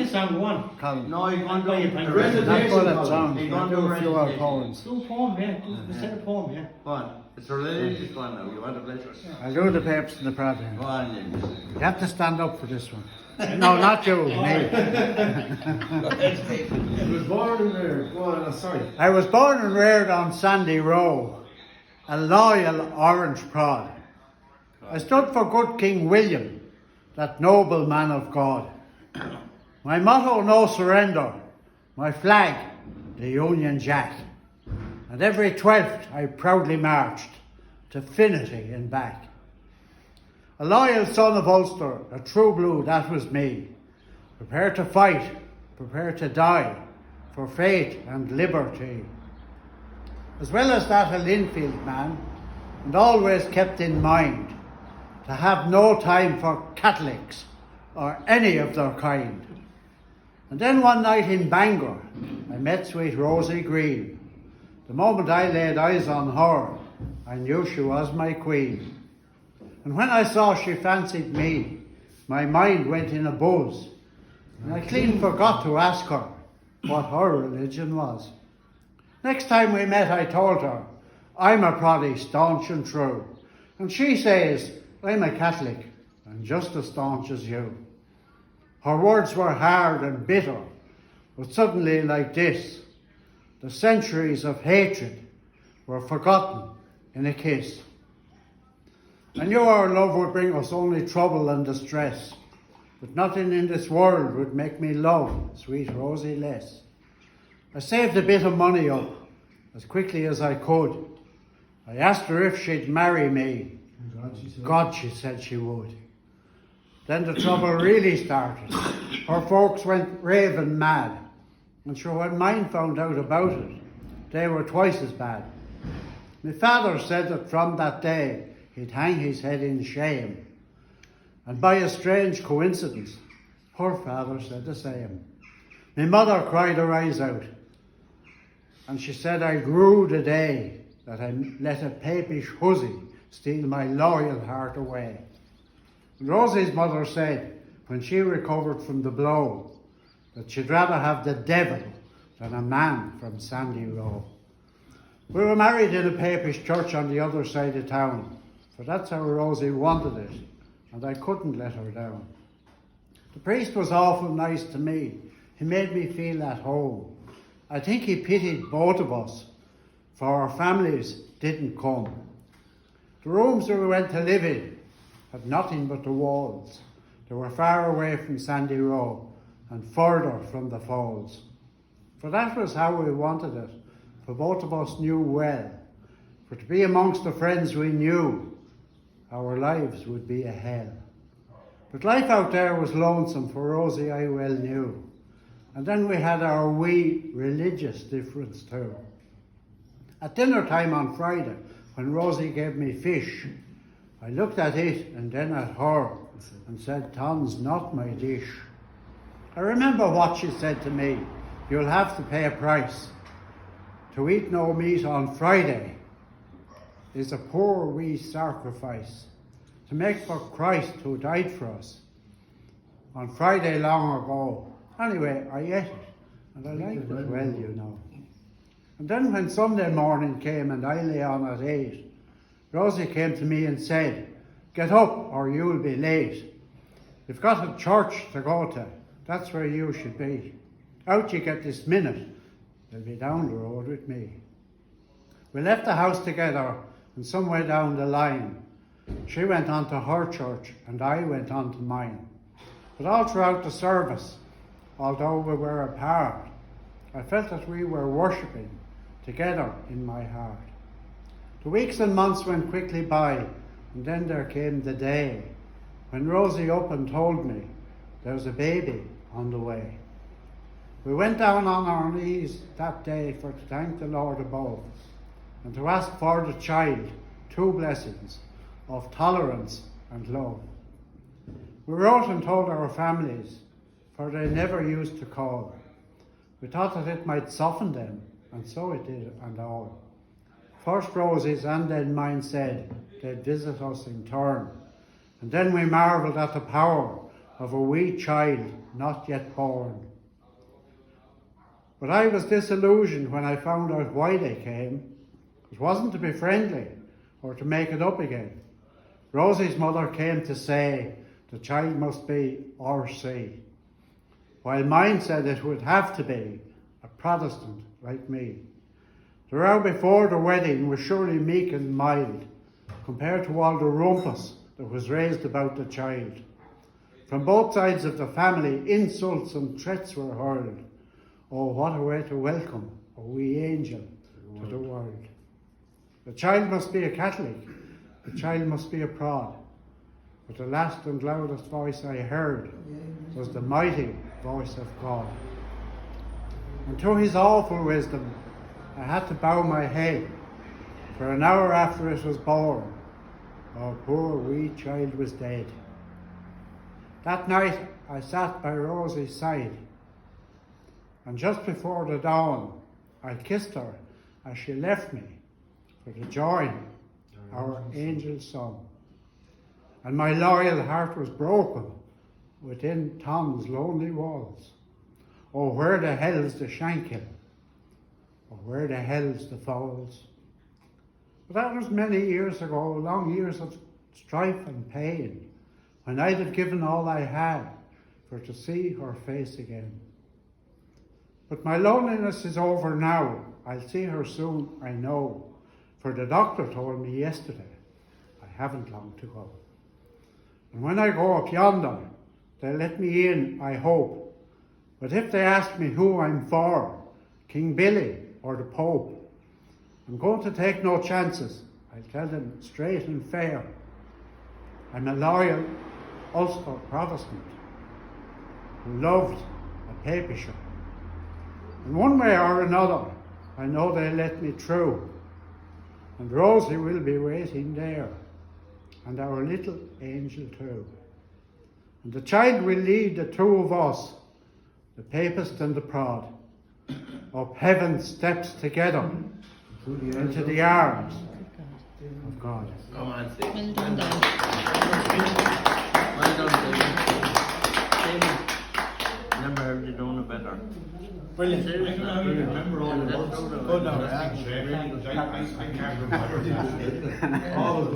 this song one. Colin. No, he's going to I'll do play a it. That's recitation. what it Colin. sounds. He's I'll going to do do a a few more recitation. poems. Do a poem, yeah. Do set a poem, yeah. Go on. It's a religious one now. You want to bless us? I'll do the Papist The Prod. Go on, James. You have to stand up for this one. No, not you, me. He was born in there. Go on, sorry. I was born and reared on Sandy Row, a loyal orange prod. I stood for good King William, that noble man of God. My motto, no surrender. My flag, the Union Jack. And every 12th I proudly marched to Finity and back. A loyal son of Ulster, a true blue, that was me. Prepared to fight, prepared to die, for faith and liberty. As well as that, a Linfield man, and always kept in mind to have no time for Catholics or any of their kind. And then one night in Bangor, I met sweet Rosie Green. The moment I laid eyes on her, I knew she was my queen. And when I saw she fancied me, my mind went in a buzz, and I clean forgot to ask her what her religion was. Next time we met, I told her, I'm a proddy, staunch and true. And she says, I'm a Catholic, and just as staunch as you. Her words were hard and bitter, but suddenly like this, the centuries of hatred were forgotten in a kiss. I knew our love would bring us only trouble and distress, but nothing in this world would make me love sweet Rosie less. I saved a bit of money up as quickly as I could. I asked her if she'd marry me. God, she said she would. Then the trouble really started. Her folks went raving mad. And sure, when mine found out about it, they were twice as bad. My father said that from that day, he'd hang his head in shame. And by a strange coincidence, her father said the same. My mother cried her eyes out. And she said I grew the day that I let a papish hussy steal my loyal heart away. And Rosie's mother said, when she recovered from the blow, that she'd rather have the devil than a man from Sandy Row. We were married in a papish church on the other side of town, for that's how Rosie wanted it, and I couldn't let her down. The priest was awful nice to me. He made me feel at home. I think he pitied both of us, for our families didn't come. The rooms we went to live in had nothing but the walls. They were far away from Sandy Row and further from the falls. For that was how we wanted it, for both of us knew well. For to be amongst the friends we knew, our lives would be a hell. But life out there was lonesome, for Rosie I well knew. And then we had our wee religious difference too. At dinner time on Friday, when Rosie gave me fish, I looked at it and then at her and said, Tom's not my dish. I remember what she said to me, you'll have to pay a price. To eat no meat on Friday is a poor wee sacrifice to make for Christ who died for us on Friday long ago. Anyway, I ate it, and I liked it well, you know. And then when Sunday morning came and I lay on at 8, Rosie came to me and said, get up or you'll be late. You've got a church to go to, that's where you should be. Out you get this minute, you'll be down the road with me. We left the house together, and somewhere down the line, she went on to her church and I went on to mine. But all throughout the service, although we were apart, I felt that we were worshipping together in my heart. The weeks and months went quickly by, and then there came the day when Rosie up and told me there was a baby on the way. We went down on our knees that day to thank the Lord above and to ask for the child 2 blessings of tolerance and love. We wrote and told our families, for they never used to call. We thought that it might soften them, and so it did, and all. First Rosie's and then mine said they'd visit us in turn, and then we marvelled at the power of a wee child not yet born. But I was disillusioned when I found out why they came. It wasn't to be friendly or to make it up again. Rosie's mother came to say the child must be RC, while mine said it would have to be a Protestant like me. The row before the wedding was surely meek and mild compared to all the rumpus that was raised about the child. From both sides of the family, insults and threats were hurled. Oh, what a way to welcome a wee angel to the world. The child must be a Catholic, the child must be a prod. But the last and loudest voice I heard was the mighty voice of God. And to his awful wisdom, I had to bow my head, for an hour after it was born, our poor wee child was dead. That night I sat by Rosie's side, and just before the dawn I kissed her as she left me for to join our angel son. And my loyal heart was broken within Tom's lonely walls. Oh, where the hell's the Shankill? Or where the hell's the Falls? But that was many years ago, long years of strife and pain, when I'd have given all I had for to see her face again. But my loneliness is over now. I'll see her soon, I know, for the doctor told me yesterday I haven't long to go. And when I go up yonder, they'll let me in, I hope. But if they ask me who I'm for, King Billy or the Pope, I'm going to take no chances. I'll tell them straight and fair. I'm a loyal Ulster Protestant who loved a Papist. In one way or another, I know they'll let me through. And Rosie will be waiting there, and our little angel too. And the child will lead the two of us, the Papist and the Prod, up heaven's steps together into the arms of God. Come on, Steve. Well done, Dan. Well done, David. Never heard you doing it better. Brilliant. Seriously. I can remember all the That's words. so Good now, nice. I can't remember all of